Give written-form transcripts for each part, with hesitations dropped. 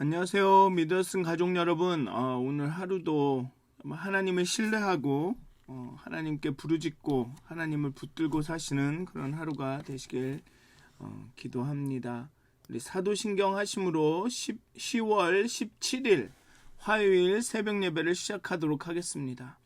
안녕하세요. 믿었은 가족 여러분. 오늘 하루도 하나님을 신뢰하고 하나님께 부르짖고 하나님을 붙들고 사시는 그런 하루가 되시길 기도합니다. 우리 사도신경 하심으로 10월 17일 화요일 새벽 예배를 시작하도록 하겠습니다.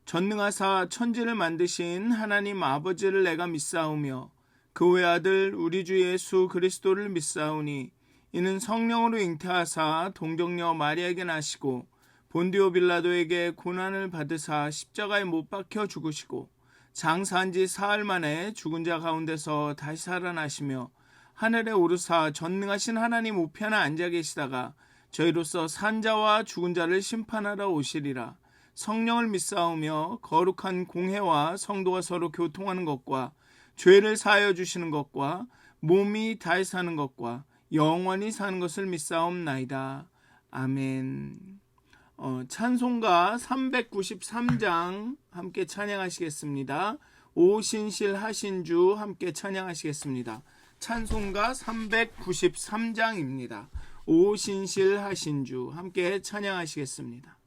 전능하사 천지를 만드신 하나님 아버지를 내가 믿사오며 그 외아들 우리 주 예수 그리스도를 믿사오니 이는 성령으로 잉태하사 동정녀 마리아에게 나시고 본디오 빌라도에게 고난을 받으사 십자가에 못 박혀 죽으시고 장사한 지 사흘 만에 죽은 자 가운데서 다시 살아나시며 하늘에 오르사 전능하신 하나님 우편에 앉아 계시다가 저희로서 산 자와 죽은 자를 심판하러 오시리라. 성령을 믿사오며 거룩한 공회와 성도가 서로 교통하는 것과 죄를 사하여 주시는 것과 몸이 다시 사는 것과 영원히 사는 것을 믿사옵나이다. 아멘. 찬송가 393장 함께 찬양하시겠습니다. 오신실하신 주 함께 찬양하시겠습니다. 찬송가 393장입니다. 오신실하신 주 함께 찬양하시겠습니다.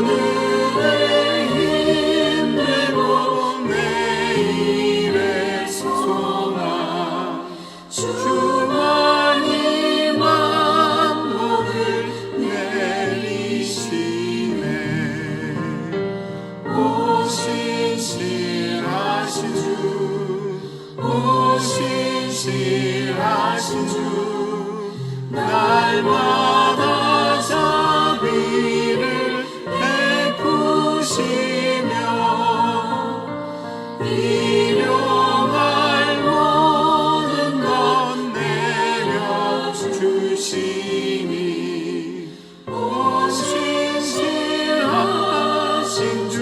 오늘의 힘내고 내일의 신실하신 주, 오 신실하신 주, 날마다 자비를 베푸시며 일용할 모든 것 내려주시니 오 신실하신 주,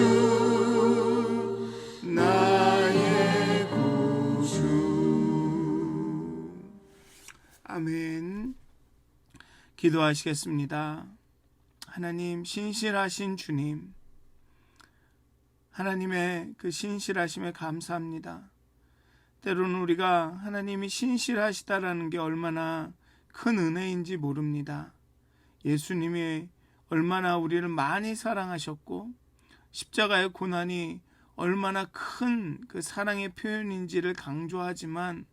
나의 구주. 아멘. 기도하시겠습니다. 하나님, 신실하신 주님, 하나님의 그 신실하심에 감사합니다. 때로는 우리가 하나님이 신실하시다라는 게 얼마나 큰 은혜인지 모릅니다. 예수님이 얼마나 우리를 많이 사랑하셨고 십자가의 고난이 얼마나 큰 그 사랑의 표현인지를 강조하지만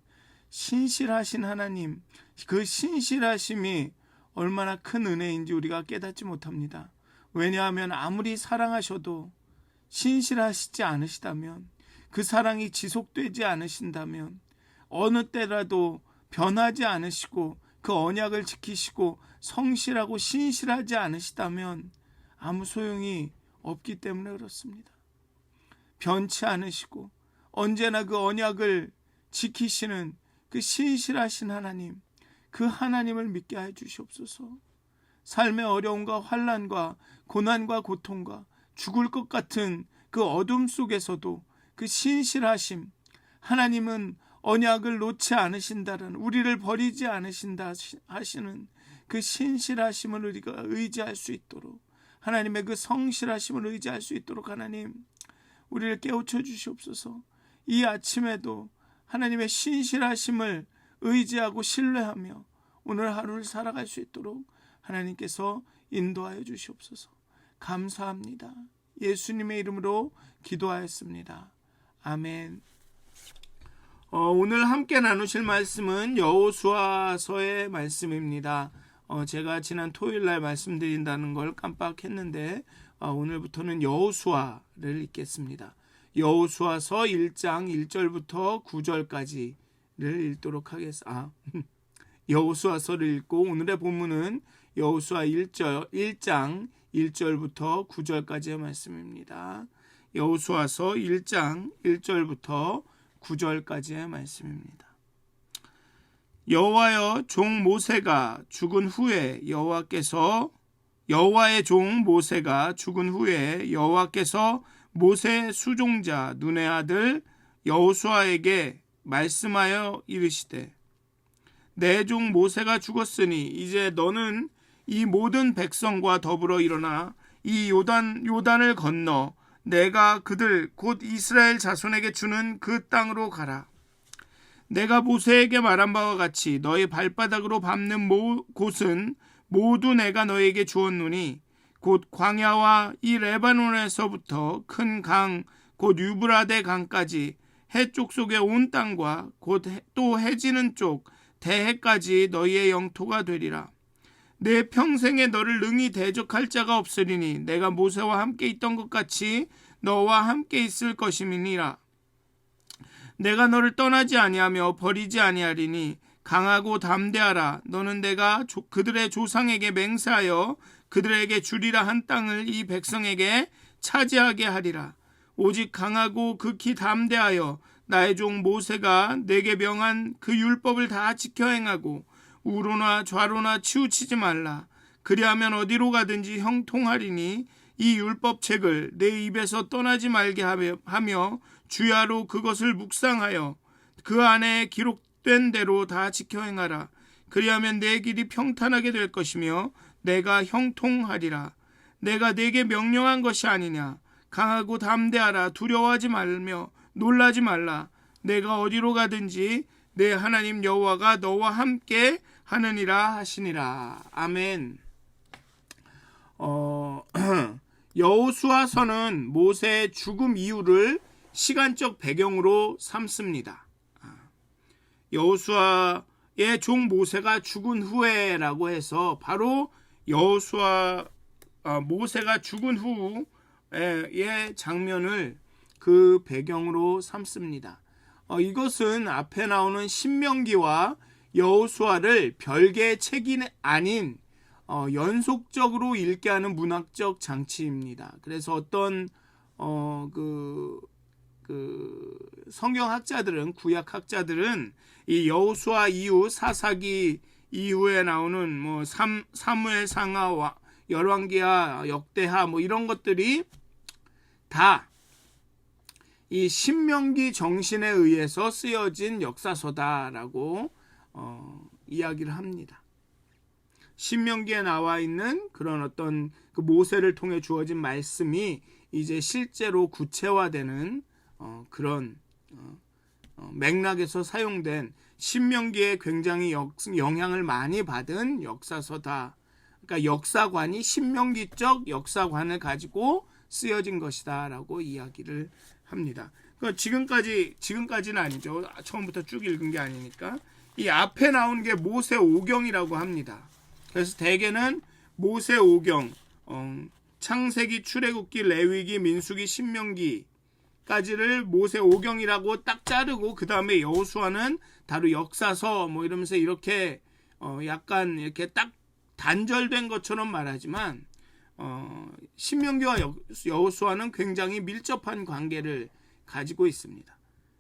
신실하신 하나님, 그 신실하심이 얼마나 큰 은혜인지 우리가 깨닫지 못합니다. 왜냐하면 아무리 사랑하셔도 신실하시지 않으시다면, 그 사랑이 지속되지 않으신다면, 어느 때라도 변하지 않으시고 그 언약을 지키시고 성실하고 신실하지 않으시다면 아무 소용이 없기 때문에 그렇습니다. 변치 않으시고 언제나 그 언약을 지키시는 그 신실하신 하나님, 그 하나님을 믿게 해 주시옵소서. 삶의 어려움과 환난과 고난과 고통과 죽을 것 같은 그 어둠 속에서도 그 신실하심, 하나님은 언약을 놓지 않으신다는, 우리를 버리지 않으신다 하시는 그 신실하심을 우리가 의지할 수 있도록, 하나님의 그 성실하심을 의지할 수 있도록 하나님 우리를 깨우쳐 주시옵소서. 이 아침에도 하나님의 신실하심을 의지하고 신뢰하며 오늘 하루를 살아갈 수 있도록 하나님께서 인도하여 주시옵소서. 감사합니다. 예수님의 이름으로 기도하였습니다. 아멘. 오늘 함께 나누실 말씀은 여호수아서의 말씀입니다. 제가 지난 토요일날 말씀드린다는 걸 깜빡했는데 오늘부터는 여호수아를 읽겠습니다. 여호수아서 1장 1절부터 9절까지를 읽도록 하겠습니다. 여호수아서를 읽고 오늘의 본문은 여호수아 1장 1절부터 9절까지의 말씀입니다. 여호수아서 1장 1절부터 9절까지의 말씀입니다. 여호와여, 종 모세가 죽은 후에 여호와의 종 모세가 죽은 후에 여호와께서 모세의 수종자 눈의 아들 여호수아에게 말씀하여 이르시되, 내 종 모세가 죽었으니 이제 너는 이 모든 백성과 더불어 일어나 이 요단을 건너 내가 그들 곧 이스라엘 자손에게 주는 그 땅으로 가라. 내가 모세에게 말한 바와 같이 너희 발바닥으로 밟는 곳은 모두 내가 너에게 주었노니 곧 광야와 이 레바논에서부터 큰 강 곧 유브라데 강까지 해쪽 속의 온 땅과 곧 또 해지는 쪽 대해까지 너희의 영토가 되리라. 내 평생에 너를 능히 대적할 자가 없으리니 내가 모세와 함께 있던 것 같이 너와 함께 있을 것임이니라. 내가 너를 떠나지 아니하며 버리지 아니하리니 강하고 담대하라. 너는 내가 그들의 조상에게 맹세하여 그들에게 주리라 한 땅을 이 백성에게 차지하게 하리라. 오직 강하고 극히 담대하여 나의 종 모세가 내게 명한 그 율법을 다 지켜 행하고 우로나 좌로나 치우치지 말라. 그리하면 어디로 가든지 형통하리니 이 율법책을 내 입에서 떠나지 말게 하며 주야로 그것을 묵상하여 그 안에 기록된 대로 다 지켜 행하라. 그리하면 내 길이 평탄하게 될 것이며 내가 형통하리라. 내가 내게 명령한 것이 아니냐. 강하고 담대하라. 두려워하지 말며 놀라지 말라. 내가 어디로 가든지 내 하나님 여호와가 너와 함께 하느니라 하시니라. 아멘. 여호수아서는 모세의 죽음 이유를 시간적 배경으로 삼습니다. 여호수아의 종 모세가 죽은 후에라고 해서 바로 모세가 죽은 후의 장면을 그 배경으로 삼습니다. 이것은 앞에 나오는 신명기와 여호수아를 별개의 책이 아닌 연속적으로 읽게 하는 문학적 장치입니다. 그래서 어떤 성경학자들은, 구약학자들은 이 여호수아 이후, 사사기 이후에 나오는 뭐 사무엘상하, 열왕기하, 역대하 뭐 이런 것들이 다 이 신명기 정신에 의해서 쓰여진 역사서다라고 이야기를 합니다. 신명기에 나와 있는 그런 어떤 그 모세를 통해 주어진 말씀이 이제 실제로 구체화되는 그런 맥락에서 사용된, 신명기에 굉장히 영향을 많이 받은 역사서다. 그러니까 역사관이 신명기적 역사관을 가지고 쓰여진 것이다라고 이야기를 합니다. 그러니까 지금까지는 아니죠. 처음부터 쭉 읽은 게 아니니까. 이 앞에 나온 게 모세 오경이라고 합니다. 그래서 대개는 모세 오경, 창세기, 출애굽기, 레위기, 민수기, 신명기까지를 모세 오경이라고 딱 자르고, 그 다음에 여호수아는 다루 역사서 뭐 이러면서 이렇게 약간 이렇게 딱 단절된 것처럼 말하지만 신명기와 여호수아는 굉장히 밀접한 관계를 가지고 있습니다.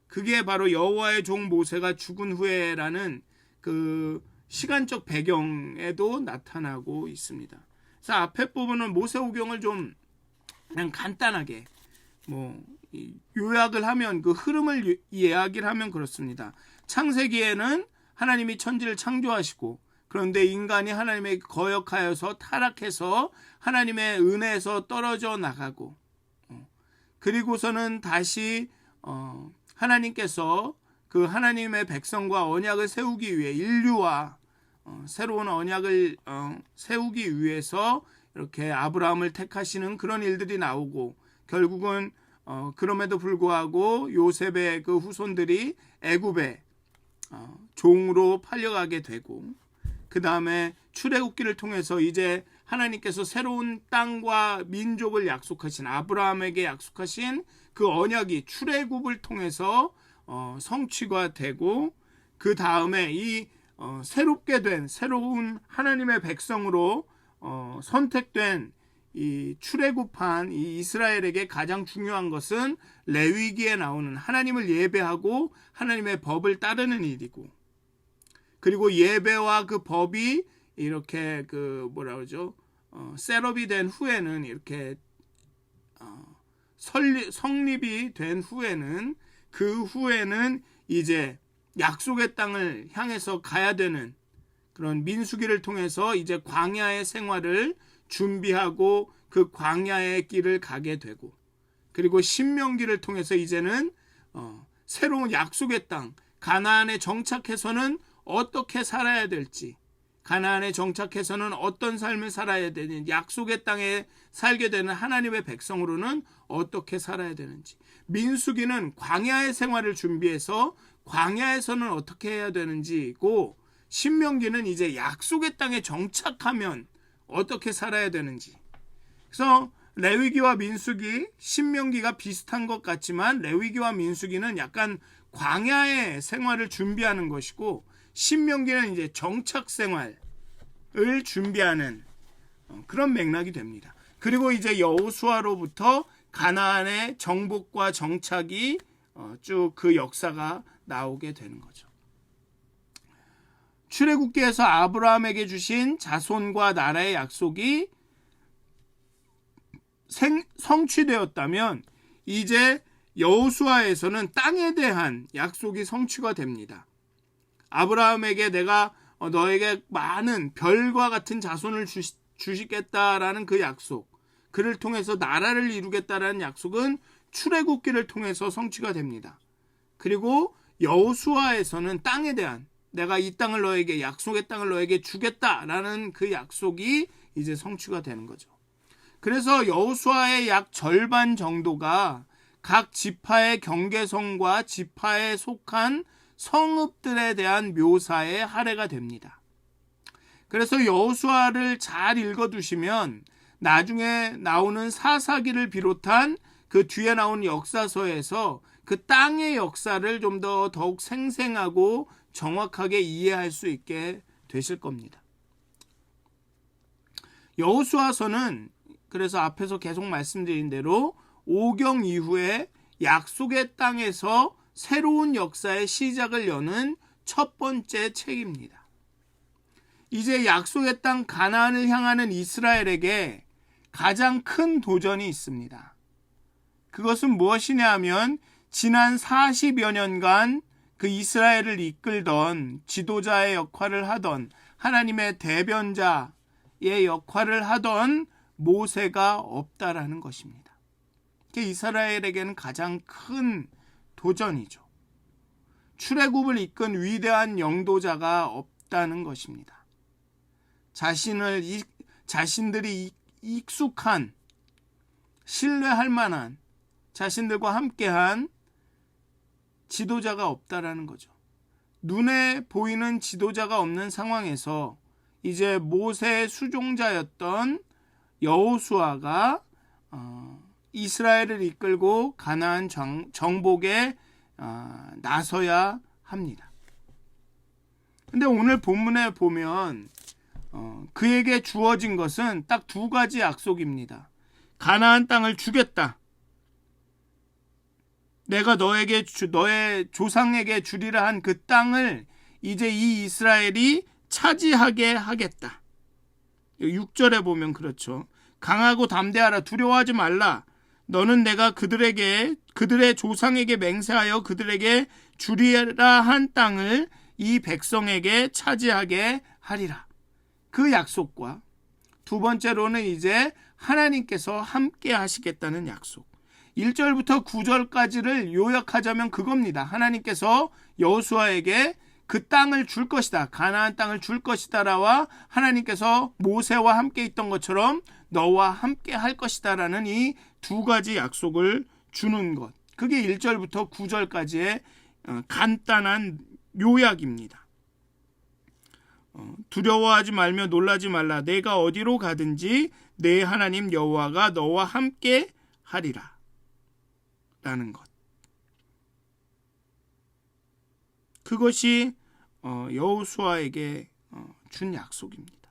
그게 바로 여호와의 종 모세가 죽은 후에라는 그 시간적 배경에도 나타나고 있습니다. 그래서 앞에 부분은 모세오경을 좀 그냥 간단하게 요약을 하면, 그 흐름을 이야기를 하면 그렇습니다. 창세기에는 하나님이 천지를 창조하시고, 그런데 인간이 하나님의 거역하여서 타락해서 하나님의 은혜에서 떨어져 나가고, 그리고서는 다시 하나님께서 그 하나님의 백성과 언약을 세우기 위해, 인류와 새로운 언약을 세우기 위해서 이렇게 아브라함을 택하시는 그런 일들이 나오고, 결국은 그럼에도 불구하고 요셉의 그 후손들이 애굽에 종으로 팔려가게 되고, 그 다음에 출애굽기를 통해서 이제 하나님께서 새로운 땅과 민족을 약속하신, 아브라함에게 약속하신 그 언약이 출애굽을 통해서 성취가 되고, 그 다음에 이 새롭게 된 새로운 하나님의 백성으로 선택된 이 출애굽한 이 이스라엘에게 가장 중요한 것은 레위기에 나오는 하나님을 예배하고 하나님의 법을 따르는 일이고, 그리고 예배와 그 법이 이렇게 셋업이 된 후에는, 이렇게 성립이 된 후에는, 그 후에는 이제 약속의 땅을 향해서 가야 되는 그런 민수기를 통해서 이제 광야의 생활을 준비하고 그 광야의 길을 가게 되고, 그리고 신명기를 통해서 이제는 새로운 약속의 땅 가나안에 정착해서는 어떻게 살아야 될지, 가나안에 정착해서는 어떤 삶을 살아야 되는지, 약속의 땅에 살게 되는 하나님의 백성으로는 어떻게 살아야 되는지, 민수기는 광야의 생활을 준비해서 광야에서는 어떻게 해야 되는지고, 신명기는 이제 약속의 땅에 정착하면 어떻게 살아야 되는지. 그래서 레위기와 민수기, 신명기가 비슷한 것 같지만 레위기와 민수기는 약간 광야의 생활을 준비하는 것이고, 신명기는 이제 정착 생활을 준비하는 그런 맥락이 됩니다. 그리고 이제 여호수아로부터 가나안의 정복과 정착이 쭉 그 역사가 나오게 되는 거죠. 출애굽기에서 아브라함에게 주신 자손과 나라의 약속이 성취되었다면, 이제 여호수아에서는 땅에 대한 약속이 성취가 됩니다. 아브라함에게 내가 너에게 많은 별과 같은 자손을 주시겠다라는 그 약속, 그를 통해서 나라를 이루겠다라는 약속은 출애굽기를 통해서 성취가 됩니다. 그리고 여호수아에서는 땅에 대한, 내가 이 땅을 너에게, 약속의 땅을 너에게 주겠다라는 그 약속이 이제 성취가 되는 거죠. 그래서 여호수아의 약 절반 정도가 각 지파의 경계선과 지파에 속한 성읍들에 대한 묘사에 할애가 됩니다. 그래서 여호수아를 잘 읽어두시면 나중에 나오는 사사기를 비롯한 그 뒤에 나온 역사서에서 그 땅의 역사를 좀 더욱 생생하고 정확하게 이해할 수 있게 되실 겁니다. 여호수아서는 그래서 앞에서 계속 말씀드린 대로 오경 이후에 약속의 땅에서 새로운 역사의 시작을 여는 첫 번째 책입니다. 이제 약속의 땅 가나안을 향하는 이스라엘에게 가장 큰 도전이 있습니다. 그것은 무엇이냐 하면 지난 40여 년간 그 이스라엘을 이끌던 지도자의 역할을 하던 하나님의 대변자의 역할을 하던 모세가 없다라는 것입니다. 그게 이스라엘에게는 가장 큰 도전이죠. 출애굽을 이끈 위대한 영도자가 없다는 것입니다. 자신들이 익숙한, 신뢰할 만한, 자신들과 함께한 지도자가 없다라는 거죠. 눈에 보이는 지도자가 없는 상황에서 이제 모세의 수종자였던 여호수아가 이스라엘을 이끌고 가나안 정복에 나서야 합니다. 근데 오늘 본문에 보면 그에게 주어진 것은 딱 두 가지 약속입니다. 가나안 땅을 주겠다. 내가 너의 조상에게 주리라 한 그 땅을 이제 이 이스라엘이 차지하게 하겠다. 6절에 보면 그렇죠. 강하고 담대하라. 두려워하지 말라. 너는 내가 그들의 조상에게 맹세하여 그들에게 주리라 한 땅을 이 백성에게 차지하게 하리라. 그 약속과 두 번째로는 이제 하나님께서 함께 하시겠다는 약속. 1절부터 9절까지를 요약하자면 그겁니다. 하나님께서 여호수아에게 그 땅을 줄 것이다. 가나안 땅을 줄 것이다라와 하나님께서 모세와 함께 있던 것처럼 너와 함께 할 것이다라는 이 두 가지 약속을 주는 것. 그게 1절부터 9절까지의 간단한 요약입니다. 두려워하지 말며 놀라지 말라. 내가 어디로 가든지 내 하나님 여호와가 너와 함께 하리라. 라는 것. 그것이 여호수아에게 준 약속입니다.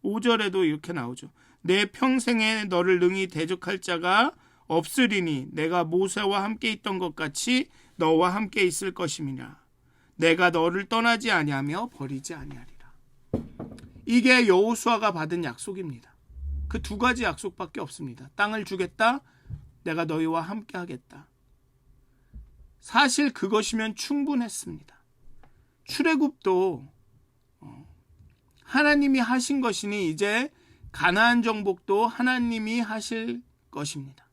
5절에도 이렇게 나오죠. 내 평생에 너를 능히 대적할 자가 없으리니 내가 모세와 함께 있던 것 같이 너와 함께 있을 것임이라. 내가 너를 떠나지 아니하며 버리지 아니하리라. 이게 여호수아가 받은 약속입니다. 그 두 가지 약속밖에 없습니다. 땅을 주겠다. 내가 너희와 함께 하겠다. 사실 그것이면 충분했습니다. 출애굽도 하나님이 하신 것이니 이제 가나안 정복도 하나님이 하실 것입니다.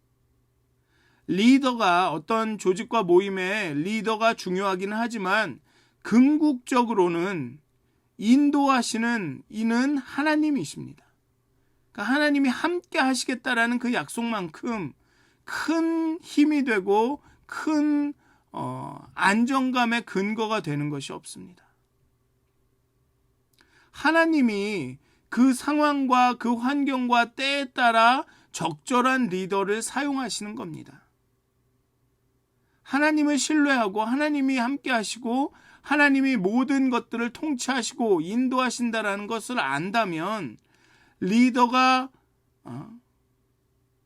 리더가 어떤 조직과 모임의 리더가 중요하기는 하지만 궁극적으로는 인도하시는 이는 하나님이십니다. 그러니까 하나님이 함께 하시겠다라는 그 약속만큼 큰 힘이 되고 큰 안정감의 근거가 되는 것이 없습니다. 하나님이 그 상황과 그 환경과 때에 따라 적절한 리더를 사용하시는 겁니다. 하나님을 신뢰하고 하나님이 함께 하시고 하나님이 모든 것들을 통치하시고 인도하신다라는 것을 안다면 리더가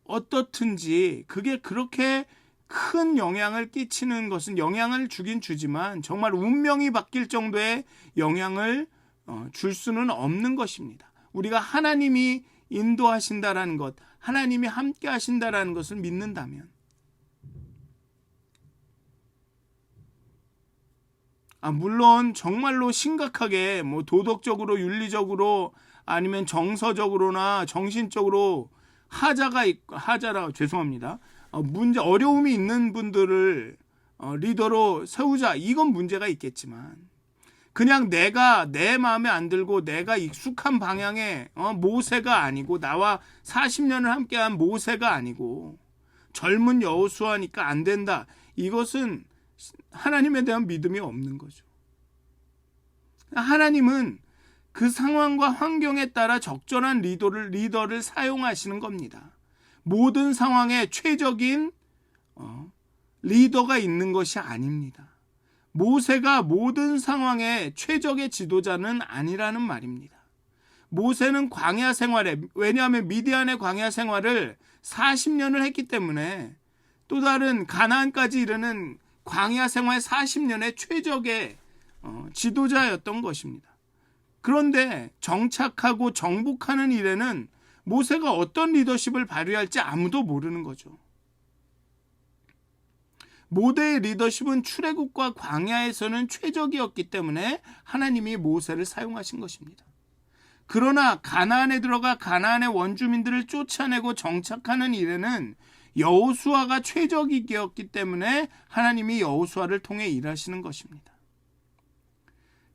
어떻든지 그게 그렇게 큰 영향을 끼치는 것은 영향을 주긴 주지만 정말 운명이 바뀔 정도의 영향을 줄 수는 없는 것입니다. 우리가 하나님이 인도하신다라는 것, 하나님이 함께 하신다라는 것을 믿는다면 물론 정말로 심각하게 도덕적으로 윤리적으로 아니면 정서적으로나 정신적으로 어려움이 있는 분들을 리더로 세우자, 이건 문제가 있겠지만 그냥 내가 내 마음에 안 들고 내가 익숙한 방향의 모세가 아니고 나와 40년을 함께한 모세가 아니고 젊은 여호수아니까 안 된다. 이것은 하나님에 대한 믿음이 없는 거죠. 하나님은 그 상황과 환경에 따라 적절한 리더를 사용하시는 겁니다. 모든 상황에 최적인 리더가 있는 것이 아닙니다. 모세가 모든 상황의 최적의 지도자는 아니라는 말입니다. 모세는 광야 생활에, 왜냐하면 미디안의 광야 생활을 40년을 했기 때문에 또 다른 가나안까지 이르는 광야 생활 40년의 최적의 지도자였던 것입니다. 그런데 정착하고 정복하는 일에는 모세가 어떤 리더십을 발휘할지 아무도 모르는 거죠. 모세의 리더십은 출애굽과 광야에서는 최적이었기 때문에 하나님이 모세를 사용하신 것입니다. 그러나 가나안에 들어가 가나안의 원주민들을 쫓아내고 정착하는 일에는 여호수아가 최적이었기 때문에 하나님이 여호수아를 통해 일하시는 것입니다.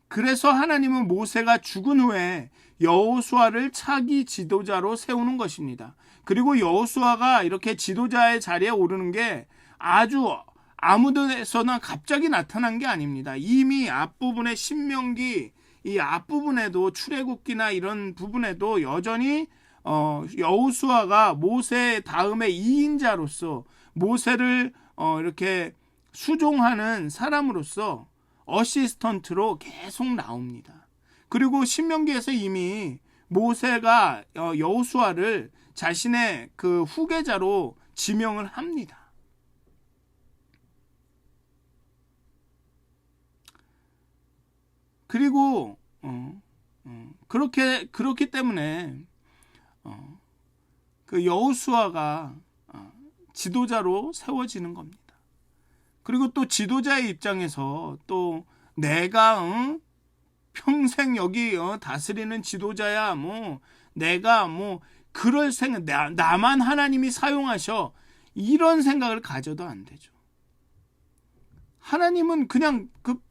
그래서 하나님은 모세가 죽은 후에 여호수아를 차기 지도자로 세우는 것입니다. 그리고 여호수아가 이렇게 지도자의 자리에 오르는 게 아주 아무 데서나 갑자기 나타난 게 아닙니다. 이미 앞부분의 신명기 이 앞부분에도 출애굽기나 이런 부분에도 여전히 여호수아가 모세 다음에 2인자로서 모세를 이렇게 수종하는 사람으로서 어시스턴트로 계속 나옵니다. 그리고 신명기에서 이미 모세가 여호수아를 자신의 그 후계자로 지명을 합니다. 그리고 그렇기 때문에 그 여호수아가 지도자로 세워지는 겁니다. 그리고 또 지도자의 입장에서 또 내가 평생 여기 다스리는 지도자야, 내가 그럴 생각, 나만 하나님이 사용하셔, 이런 생각을 가져도 안 되죠. 하나님은 그냥 그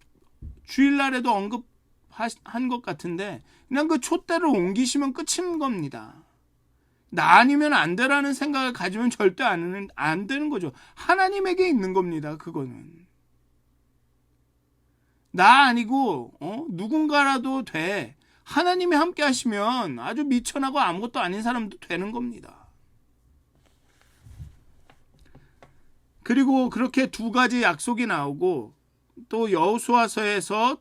주일날에도 언급한 것 같은데 그냥 그 촛대를 옮기시면 끝인 겁니다. 나 아니면 안 되라는 생각을 가지면 절대 안 되는 거죠. 하나님에게 있는 겁니다. 그거는 나 아니고 누군가라도 돼. 하나님이 함께 하시면 아주 미천하고 아무것도 아닌 사람도 되는 겁니다. 그리고 그렇게 두 가지 약속이 나오고 또 여호수아서에서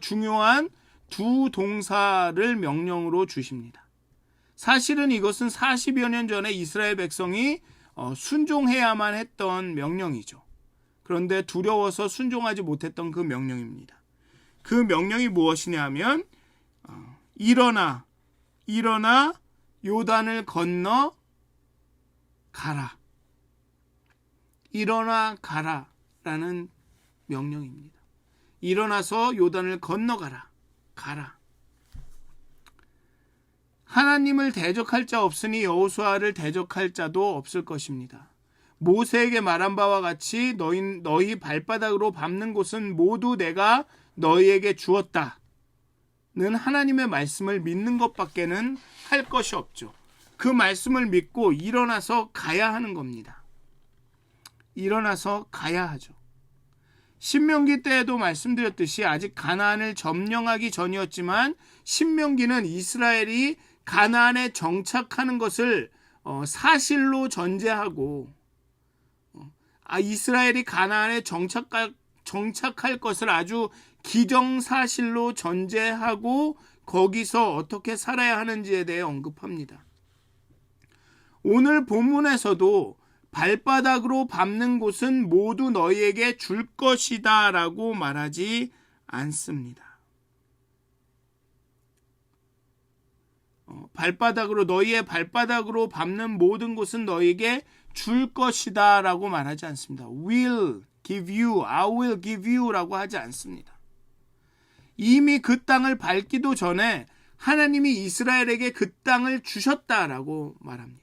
중요한 두 동사를 명령으로 주십니다. 사실은 이것은 40여 년 전에 이스라엘 백성이 순종해야만 했던 명령이죠. 그런데 두려워서 순종하지 못했던 그 명령입니다. 그 명령이 무엇이냐 하면 일어나 요단을 건너 가라. 일어나 가라라는 명령입니다. 일어나서 요단을 건너가라. 가라. 하나님을 대적할 자 없으니 여호수아를 대적할 자도 없을 것입니다. 모세에게 말한 바와 같이 너희 발바닥으로 밟는 곳은 모두 내가 너희에게 주었다. 는 하나님의 말씀을 믿는 것밖에는 할 것이 없죠. 그 말씀을 믿고 일어나서 가야 하는 겁니다. 일어나서 가야 하죠. 신명기 때에도 말씀드렸듯이 아직 가나안을 점령하기 전이었지만 신명기는 이스라엘이 가나안에 정착하는 것을 사실로 전제하고 이스라엘이 가나안에 정착할 것을 아주 기정사실로 전제하고 거기서 어떻게 살아야 하는지에 대해 언급합니다. 오늘 본문에서도 발바닥으로 밟는 곳은 모두 너희에게 줄 것이다 라고 말하지 않습니다. 너희의 발바닥으로 밟는 모든 곳은 너희에게 줄 것이다 라고 말하지 않습니다. will give you, I will give you 라고 하지 않습니다. 이미 그 땅을 밟기도 전에 하나님이 이스라엘에게 그 땅을 주셨다라고 말합니다.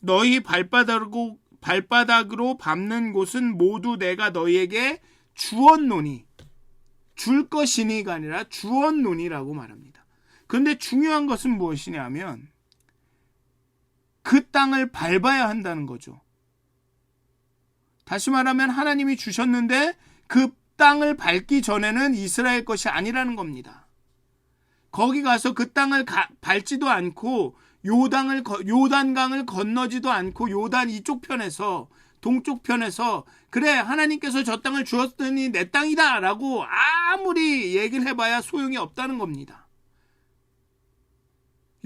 너희 발바닥으로 밟는 곳은 모두 내가 너희에게 주었노니, 줄 것이니가 아니라 주었노니라고 말합니다. 그런데 중요한 것은 무엇이냐면 그 땅을 밟아야 한다는 거죠. 다시 말하면 하나님이 주셨는데 그 땅을 밟기 전에는 이스라엘 것이 아니라는 겁니다. 거기 가서 그 땅을 밟지도 않고 요단강을 건너지도 않고 요단 이쪽 편에서, 동쪽 편에서 그래 하나님께서 저 땅을 주었더니 내 땅이다 라고 아무리 얘기를 해봐야 소용이 없다는 겁니다.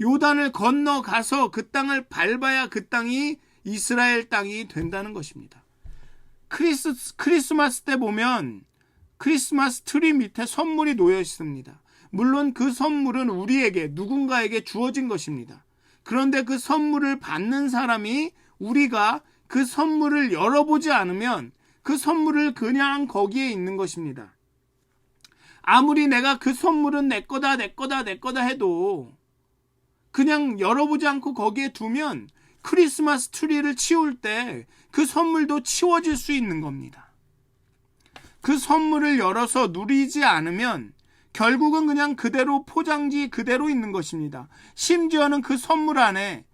요단을 건너가서 그 땅을 밟아야 그 땅이 이스라엘 땅이 된다는 것입니다. 크리스마스 때 보면 크리스마스 트리 밑에 선물이 놓여 있습니다. 물론 그 선물은 우리에게, 누군가에게 주어진 것입니다. 그런데 그 선물을 받는 사람이, 우리가 그 선물을 열어보지 않으면 그 선물을 그냥 거기에 있는 것입니다. 아무리 내가 그 선물은 내 거다 해도 그냥 열어보지 않고 거기에 두면 크리스마스 트리를 치울 때 그 선물도 치워질 수 있는 겁니다. 그 선물을 열어서 누리지 않으면 결국은 그냥 그대로 포장지 그대로 있는 것입니다. 심지어는 그 선물 안에,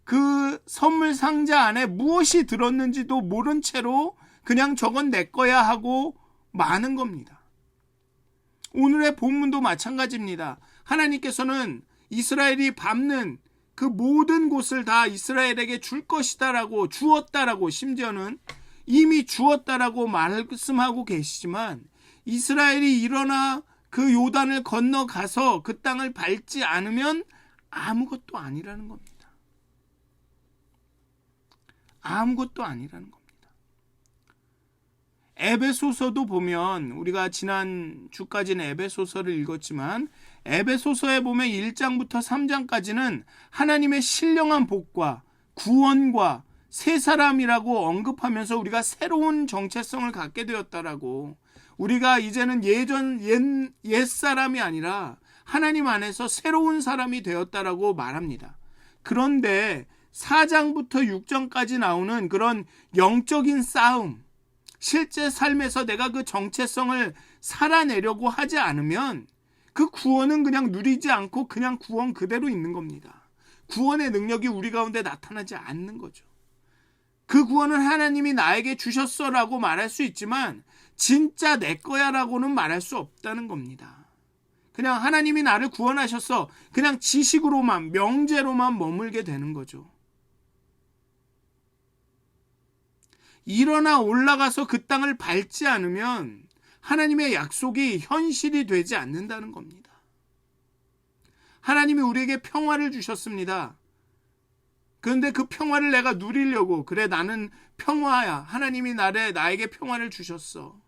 그 선물 상자 안에 무엇이 들었는지도 모른 채로 그냥 저건 내 거야 하고 마는 겁니다. 오늘의 본문도 마찬가지입니다. 하나님께서는 이스라엘이 밟는 그 모든 곳을 다 이스라엘에게 줄 것이다라고, 주었다라고, 심지어는 이미 주었다라고 말씀하고 계시지만 이스라엘이 일어나 그 요단을 건너가서 그 땅을 밟지 않으면 아무것도 아니라는 겁니다. 아무것도 아니라는 겁니다. 에베소서도 보면, 우리가 지난 주까지는 에베소서를 읽었지만 에베소서에 보면 1장부터 3장까지는 하나님의 신령한 복과 구원과 새 사람이라고 언급하면서 우리가 새로운 정체성을 갖게 되었다라고, 우리가 이제는 옛 사람이 아니라 하나님 안에서 새로운 사람이 되었다라고 말합니다. 그런데 4장부터 6장까지 나오는 그런 영적인 싸움, 실제 삶에서 내가 그 정체성을 살아내려고 하지 않으면 그 구원은 그냥 누리지 않고 그냥 구원 그대로 있는 겁니다. 구원의 능력이 우리 가운데 나타나지 않는 거죠. 그 구원은 하나님이 나에게 주셨어라고 말할 수 있지만 진짜 내 거야라고는 말할 수 없다는 겁니다. 그냥 하나님이 나를 구원하셨어, 그냥 지식으로만, 명제로만 머물게 되는 거죠. 일어나 올라가서 그 땅을 밟지 않으면 하나님의 약속이 현실이 되지 않는다는 겁니다. 하나님이 우리에게 평화를 주셨습니다. 그런데 그 평화를 내가 누리려고, 그래 나는 평화야, 하나님이 나에게 평화를 주셨어,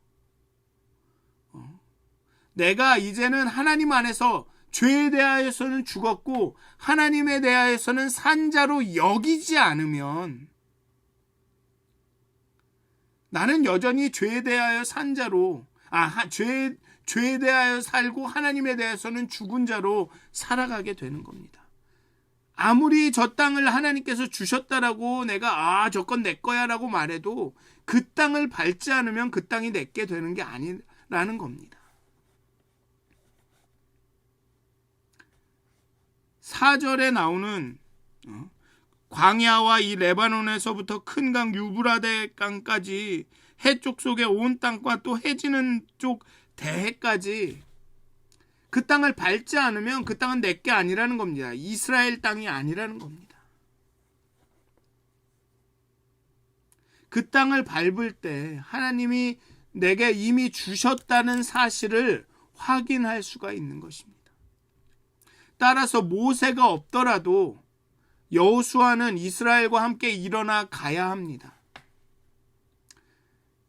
내가 이제는 하나님 안에서 죄에 대하여서는 죽었고 하나님에 대하여서는 산 자로 여기지 않으면, 나는 여전히 죄에 대하여 산 자로, 죄에 대하여 살고 하나님에 대해서는 죽은 자로 살아가게 되는 겁니다. 아무리 저 땅을 하나님께서 주셨다라고 내가 저건 내 거야 라고 말해도 그 땅을 밟지 않으면 그 땅이 내게 되는 게 아니라는 겁니다. 4절에 나오는 광야와 이 레바논에서부터 큰 강 유브라데 강까지, 해쪽 속의 온 땅과 또 해지는 쪽 대해까지 그 땅을 밟지 않으면 그 땅은 내게 아니라는 겁니다. 이스라엘 땅이 아니라는 겁니다. 그 땅을 밟을 때 하나님이 내게 이미 주셨다는 사실을 확인할 수가 있는 것입니다. 따라서 모세가 없더라도 여호수아는 이스라엘과 함께 일어나 가야 합니다.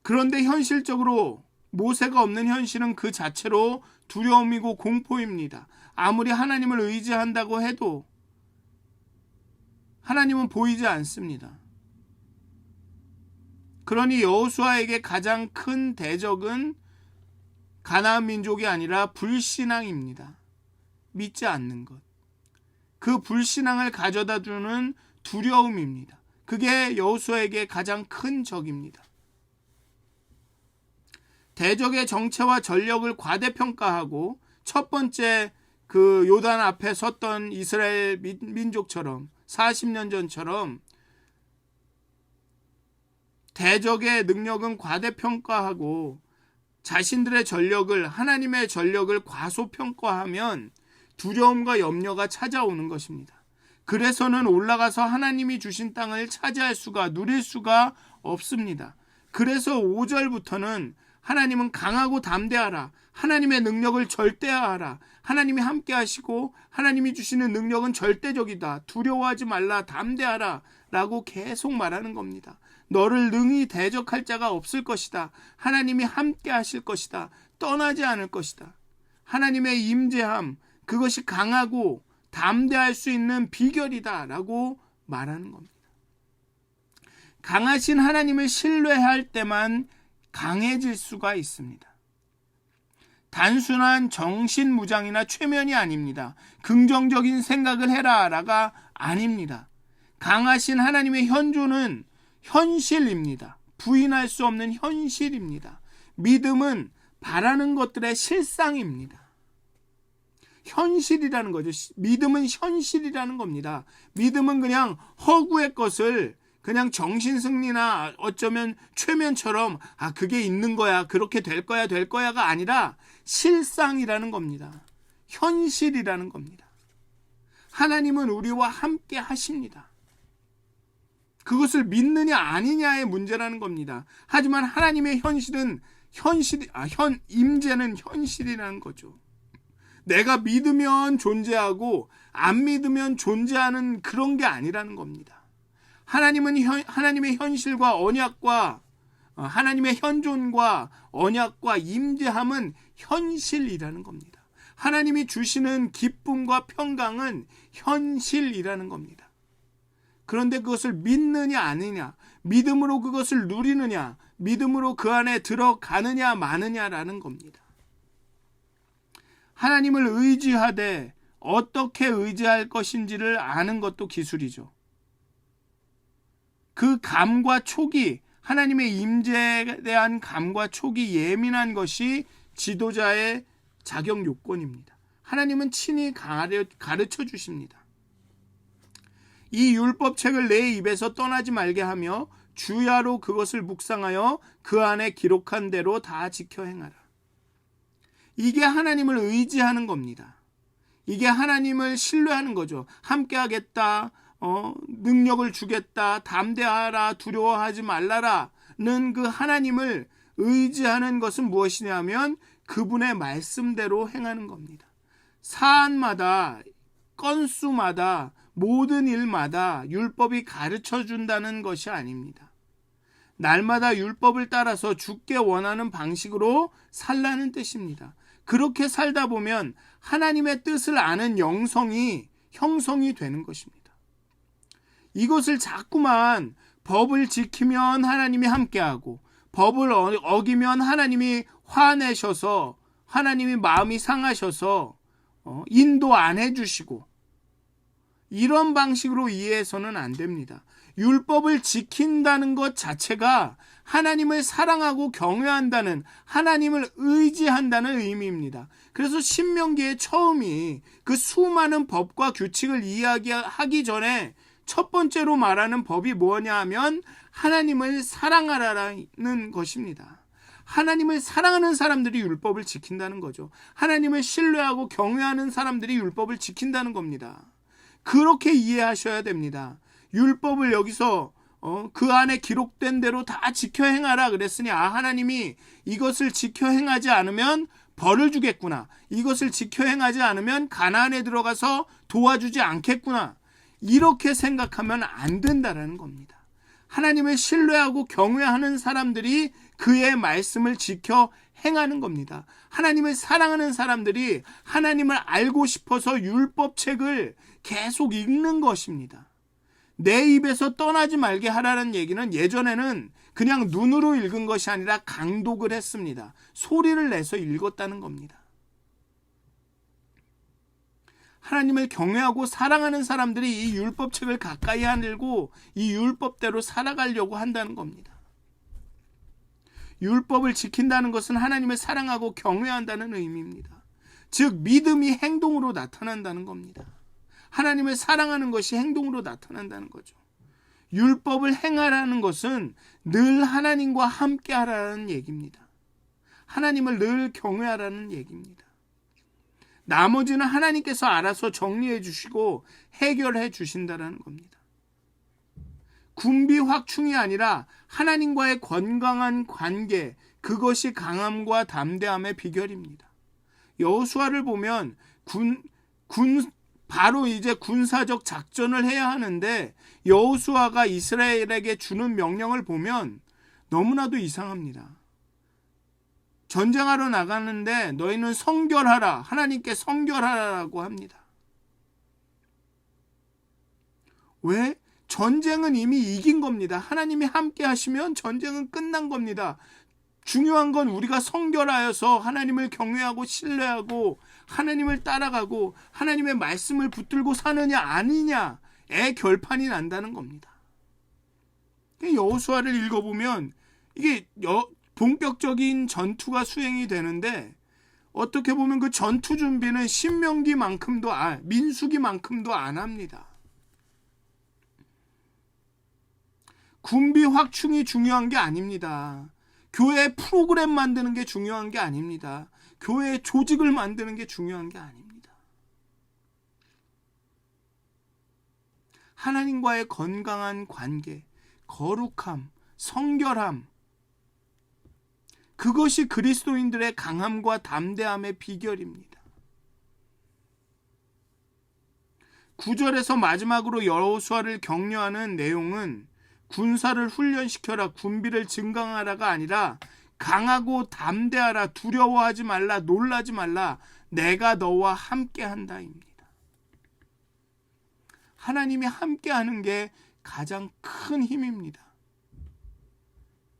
그런데 현실적으로 모세가 없는 현실은 그 자체로 두려움이고 공포입니다. 아무리 하나님을 의지한다고 해도 하나님은 보이지 않습니다. 그러니 여호수아에게 가장 큰 대적은 가나안 민족이 아니라 불신앙입니다. 믿지 않는 것. 그 불신앙을 가져다 주는 두려움입니다. 그게 여호수아에게 가장 큰 적입니다. 대적의 정체와 전력을 과대평가하고 첫 번째 그 요단 앞에 섰던 이스라엘 민족처럼 40년 전처럼 대적의 능력은 과대평가하고 자신들의 전력을, 하나님의 전력을 과소평가하면 두려움과 염려가 찾아오는 것입니다. 그래서는 올라가서 하나님이 주신 땅을 차지할 수가, 누릴 수가 없습니다. 그래서 5절부터는 하나님은 강하고 담대하라, 하나님의 능력을 절대화하라, 하나님이 함께 하시고 하나님이 주시는 능력은 절대적이다, 두려워하지 말라, 담대하라 라고 계속 말하는 겁니다. 너를 능히 대적할 자가 없을 것이다. 하나님이 함께 하실 것이다. 떠나지 않을 것이다. 하나님의 임재함, 그것이 강하고 담대할 수 있는 비결이다 라고 말하는 겁니다. 강하신 하나님을 신뢰할 때만 강해질 수가 있습니다. 단순한 정신무장이나 최면이 아닙니다. 긍정적인 생각을 해라가 아닙니다. 강하신 하나님의 현존은 현실입니다. 부인할 수 없는 현실입니다. 믿음은 바라는 것들의 실상입니다. 현실이라는 거죠. 믿음은 현실이라는 겁니다. 믿음은 그냥 허구의 것을 그냥 정신승리나 어쩌면 최면처럼 그게 있는 거야, 그렇게 될 거야가 아니라 실상이라는 겁니다. 현실이라는 겁니다. 하나님은 우리와 함께 하십니다. 그것을 믿느냐 아니냐의 문제라는 겁니다. 하지만 하나님의 임재는 현실이라는 거죠. 내가 믿으면 존재하고 안 믿으면 존재하는 그런 게 아니라는 겁니다. 하나님은 하나님의 현실과 언약과 하나님의 현존과 언약과 임재함은 현실이라는 겁니다. 하나님이 주시는 기쁨과 평강은 현실이라는 겁니다. 그런데 그것을 믿느냐 아니냐, 믿음으로 그것을 누리느냐, 믿음으로 그 안에 들어가느냐 마느냐라는 겁니다. 하나님을 의지하되 어떻게 의지할 것인지를 아는 것도 기술이죠. 그 감과 촉이, 하나님의 임재에 대한 감과 촉이 예민한 것이 지도자의 자격 요건입니다. 하나님은 친히 가르쳐 주십니다. 이 율법책을 내 입에서 떠나지 말게 하며 주야로 그것을 묵상하여 그 안에 기록한 대로 다 지켜 행하라. 이게 하나님을 의지하는 겁니다. 이게 하나님을 신뢰하는 거죠. 함께 하겠다, 능력을 주겠다, 담대하라, 두려워하지 말라라는 그 하나님을 의지하는 것은 무엇이냐면 그분의 말씀대로 행하는 겁니다. 사안마다, 건수마다, 모든 일마다 율법이 가르쳐 준다는 것이 아닙니다. 날마다 율법을 따라서 주께 원하는 방식으로 살라는 뜻입니다. 그렇게 살다 보면 하나님의 뜻을 아는 형성이 되는 것입니다. 이것을 자꾸만 법을 지키면 하나님이 함께하고 법을 어기면 하나님이 화내셔서 하나님이 마음이 상하셔서 인도 안 해주시고 이런 방식으로 이해해서는 안 됩니다. 율법을 지킨다는 것 자체가 하나님을 사랑하고 경외한다는, 하나님을 의지한다는 의미입니다. 그래서 신명기의 처음이 그 수많은 법과 규칙을 이야기하기 전에 첫 번째로 말하는 법이 뭐냐 하면 하나님을 사랑하라는 것입니다. 하나님을 사랑하는 사람들이 율법을 지킨다는 거죠. 하나님을 신뢰하고 경외하는 사람들이 율법을 지킨다는 겁니다. 그렇게 이해하셔야 됩니다. 율법을 여기서 그 안에 기록된 대로 다 지켜 행하라 그랬으니 하나님이 이것을 지켜 행하지 않으면 벌을 주겠구나, 이것을 지켜 행하지 않으면 가나안에 들어가서 도와주지 않겠구나, 이렇게 생각하면 안 된다라는 겁니다. 하나님을 신뢰하고 경외하는 사람들이 그의 말씀을 지켜 행하는 겁니다. 하나님을 사랑하는 사람들이 하나님을 알고 싶어서 율법책을 계속 읽는 것입니다. 내 입에서 떠나지 말게 하라는 얘기는 예전에는 그냥 눈으로 읽은 것이 아니라 강독을 했습니다. 소리를 내서 읽었다는 겁니다. 하나님을 경외하고 사랑하는 사람들이 이 율법책을 가까이 하늘고 이 율법대로 살아가려고 한다는 겁니다. 율법을 지킨다는 것은 하나님을 사랑하고 경외한다는 의미입니다. 즉 믿음이 행동으로 나타난다는 겁니다. 하나님을 사랑하는 것이 행동으로 나타난다는 거죠. 율법을 행하라는 것은 늘 하나님과 함께 하라는 얘기입니다. 하나님을 늘 경외하라는 얘기입니다. 나머지는 하나님께서 알아서 정리해 주시고 해결해 주신다라는 겁니다. 군비 확충이 아니라 하나님과의 건강한 관계, 그것이 강함과 담대함의 비결입니다. 여호수아를 보면 바로 이제 군사적 작전을 해야 하는데 여호수아가 이스라엘에게 주는 명령을 보면 너무나도 이상합니다. 전쟁하러 나가는데 너희는 성결하라, 하나님께 성결하라고 합니다. 왜? 전쟁은 이미 이긴 겁니다. 하나님이 함께 하시면 전쟁은 끝난 겁니다. 중요한 건 우리가 성결하여서 하나님을 경외하고 신뢰하고 하나님을 따라가고 하나님의 말씀을 붙들고 사느냐 아니냐의 결판이 난다는 겁니다. 여호수아를 읽어보면 이게 본격적인 전투가 수행이 되는데 어떻게 보면 그 전투 준비는 민수기만큼도 안 합니다. 군비 확충이 중요한 게 아닙니다. 교회 프로그램 만드는 게 중요한 게 아닙니다. 교회 조직을 만드는 게 중요한 게 아닙니다. 하나님과의 건강한 관계, 거룩함, 성결함, 그것이 그리스도인들의 강함과 담대함의 비결입니다. 9절에서 마지막으로 여호수아를 격려하는 내용은 군사를 훈련시켜라, 군비를 증강하라가 아니라 강하고 담대하라, 두려워하지 말라, 놀라지 말라, 내가 너와 함께한다입니다. 하나님이 함께하는 게 가장 큰 힘입니다.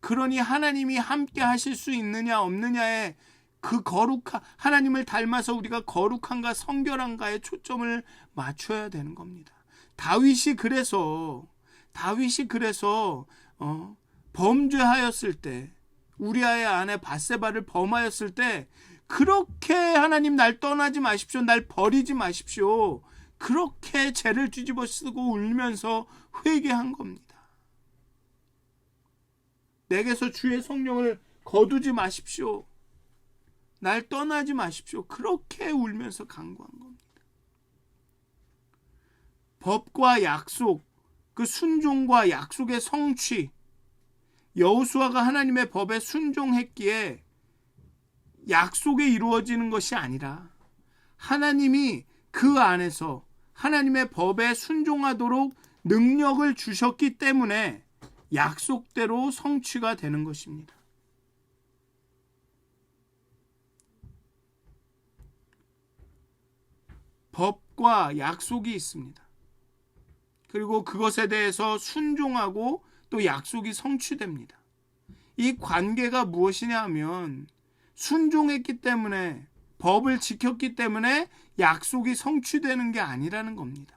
그러니 하나님이 함께 하실 수 있느냐 없느냐에 그 하나님을 닮아서 우리가 거룩한가 성결한가에 초점을 맞춰야 되는 겁니다. 다윗이 그래서 범죄하였을 때, 우리아의 아내 밧세바를 범하였을 때 그렇게 하나님 날 떠나지 마십시오, 날 버리지 마십시오, 그렇게 죄를 뒤집어 쓰고 울면서 회개한 겁니다. 내게서 주의 성령을 거두지 마십시오, 날 떠나지 마십시오, 그렇게 울면서 간구한 겁니다. 법과 약속, 그 순종과 약속의 성취, 여호수아가 하나님의 법에 순종했기에 약속이 이루어지는 것이 아니라 하나님이 그 안에서 하나님의 법에 순종하도록 능력을 주셨기 때문에 약속대로 성취가 되는 것입니다. 법과 약속이 있습니다. 그리고 그것에 대해서 순종하고 또 약속이 성취됩니다. 이 관계가 무엇이냐 하면 순종했기 때문에, 법을 지켰기 때문에 약속이 성취되는 게 아니라는 겁니다.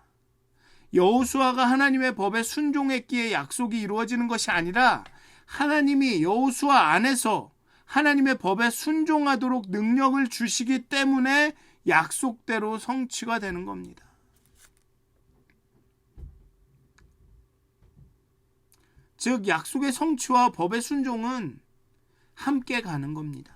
여호수아가 하나님의 법에 순종했기에 약속이 이루어지는 것이 아니라 하나님이 여호수아 안에서 하나님의 법에 순종하도록 능력을 주시기 때문에 약속대로 성취가 되는 겁니다. 즉 약속의 성취와 법의 순종은 함께 가는 겁니다.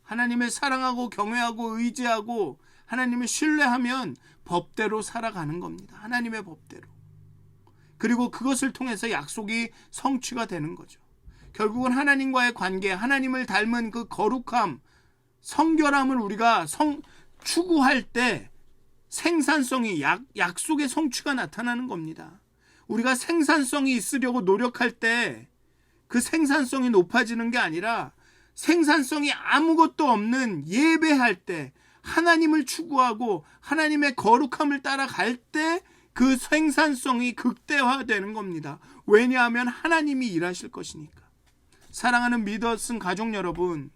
하나님을 사랑하고 경외하고 의지하고 하나님을 신뢰하면 법대로 살아가는 겁니다. 하나님의 법대로. 그리고 그것을 통해서 약속이 성취가 되는 거죠. 결국은 하나님과의 관계, 하나님을 닮은 그 거룩함, 성결함을 우리가 추구할 때 생산성이, 약속의 성취가 나타나는 겁니다. 우리가 생산성이 있으려고 노력할 때 그 생산성이 높아지는 게 아니라 생산성이 아무것도 없는 예배할 때, 하나님을 추구하고 하나님의 거룩함을 따라갈 때 그 생산성이 극대화되는 겁니다. 왜냐하면 하나님이 일하실 것이니까. 사랑하는 믿었은 가족 여러분,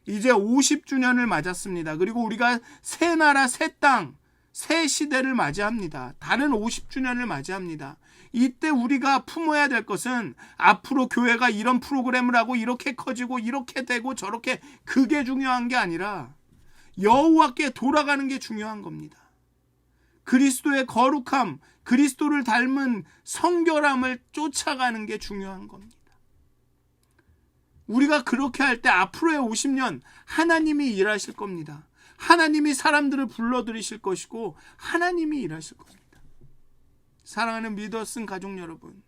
이제 50주년을 맞았습니다. 그리고 우리가 새 나라, 새 땅, 새 시대를 맞이합니다. 다른 50주년을 맞이합니다. 이때 우리가 품어야 될 것은 앞으로 교회가 이런 프로그램을 하고 이렇게 커지고 이렇게 되고 저렇게, 그게 중요한 게 아니라 여호와께 돌아가는 게 중요한 겁니다. 그리스도의 거룩함, 그리스도를 닮은 성결함을 쫓아가는 게 중요한 겁니다. 우리가 그렇게 할 때 앞으로의 50년 하나님이 일하실 겁니다. 하나님이 사람들을 불러들이실 것이고 하나님이 일하실 겁니다. 사랑하는 믿었은 가족 여러분,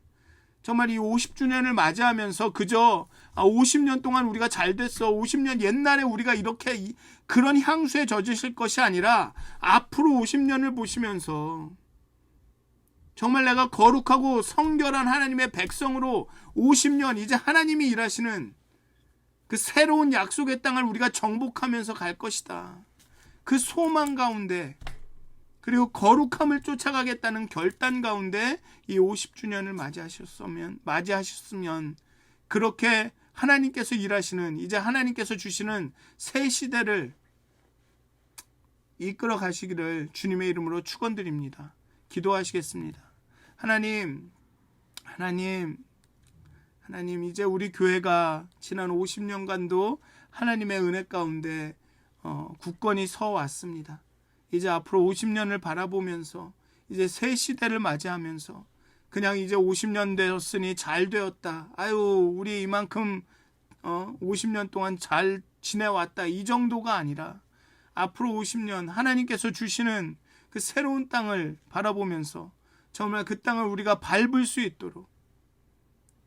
정말 이 50주년을 맞이하면서 그저 50년 동안 우리가 잘 됐어, 50년 옛날에 우리가 이렇게 그런 향수에 젖으실 것이 아니라 앞으로 50년을 보시면서 정말 내가 거룩하고 성결한 하나님의 백성으로 50년 이제 하나님이 일하시는 그 새로운 약속의 땅을 우리가 정복하면서 갈 것이다. 그 소망 가운데, 그리고 거룩함을 쫓아가겠다는 결단 가운데 이 50주년을 맞이하셨으면 그렇게 하나님께서 일하시는, 이제 하나님께서 주시는 새 시대를 이끌어 가시기를 주님의 이름으로 축원드립니다. 기도하시겠습니다. 하나님, 이제 우리 교회가 지난 50년간도 하나님의 은혜 가운데 굳건히 서 왔습니다. 이제 앞으로 50년을 바라보면서 이제 새 시대를 맞이하면서 그냥 이제 50년 되었으니 잘 되었다, 우리 이만큼 50년 동안 잘 지내왔다, 이 정도가 아니라 앞으로 50년 하나님께서 주시는 그 새로운 땅을 바라보면서 정말 그 땅을 우리가 밟을 수 있도록,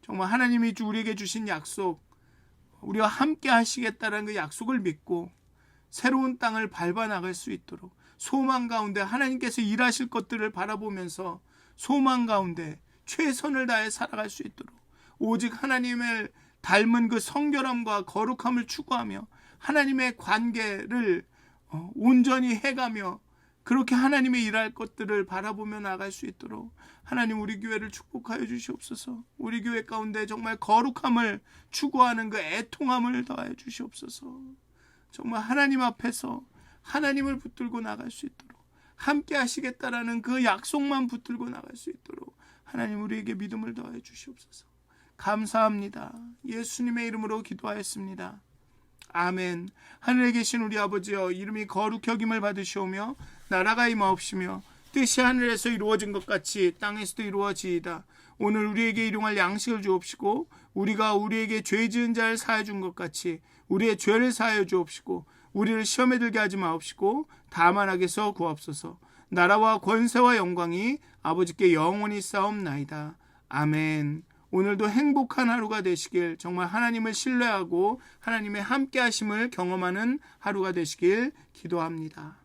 정말 하나님이 우리에게 주신 약속, 우리와 함께 하시겠다는 그 약속을 믿고 새로운 땅을 밟아 나갈 수 있도록, 소망 가운데 하나님께서 일하실 것들을 바라보면서 소망 가운데 최선을 다해 살아갈 수 있도록, 오직 하나님을 닮은 그 성결함과 거룩함을 추구하며 하나님의 관계를 온전히 해가며 그렇게 하나님의 일할 것들을 바라보며 나갈 수 있도록 하나님 우리 교회를 축복하여 주시옵소서. 우리 교회 가운데 정말 거룩함을 추구하는 그 애통함을 더하여 주시옵소서. 정말 하나님 앞에서 하나님을 붙들고 나갈 수 있도록, 함께 하시겠다라는 그 약속만 붙들고 나갈 수 있도록 하나님 우리에게 믿음을 더하여 주시옵소서. 감사합니다. 예수님의 이름으로 기도하였습니다. 아멘. 하늘에 계신 우리 아버지여, 이름이 거룩히 여김을 받으시오며 나라가 임하옵시며 뜻이 하늘에서 이루어진 것 같이 땅에서도 이루어지이다. 오늘 우리에게 일용할 양식을 주옵시고 우리가 우리에게 죄 지은 자를 사하여 준 것 같이 우리의 죄를 사하여 주옵시고 우리를 시험에 들게 하지 마옵시고 다만 악에서 구하옵소서. 나라와 권세와 영광이 아버지께 영원히 싸움나이다. 아멘. 오늘도 행복한 하루가 되시길, 정말 하나님을 신뢰하고 하나님의 함께 하심을 경험하는 하루가 되시길 기도합니다.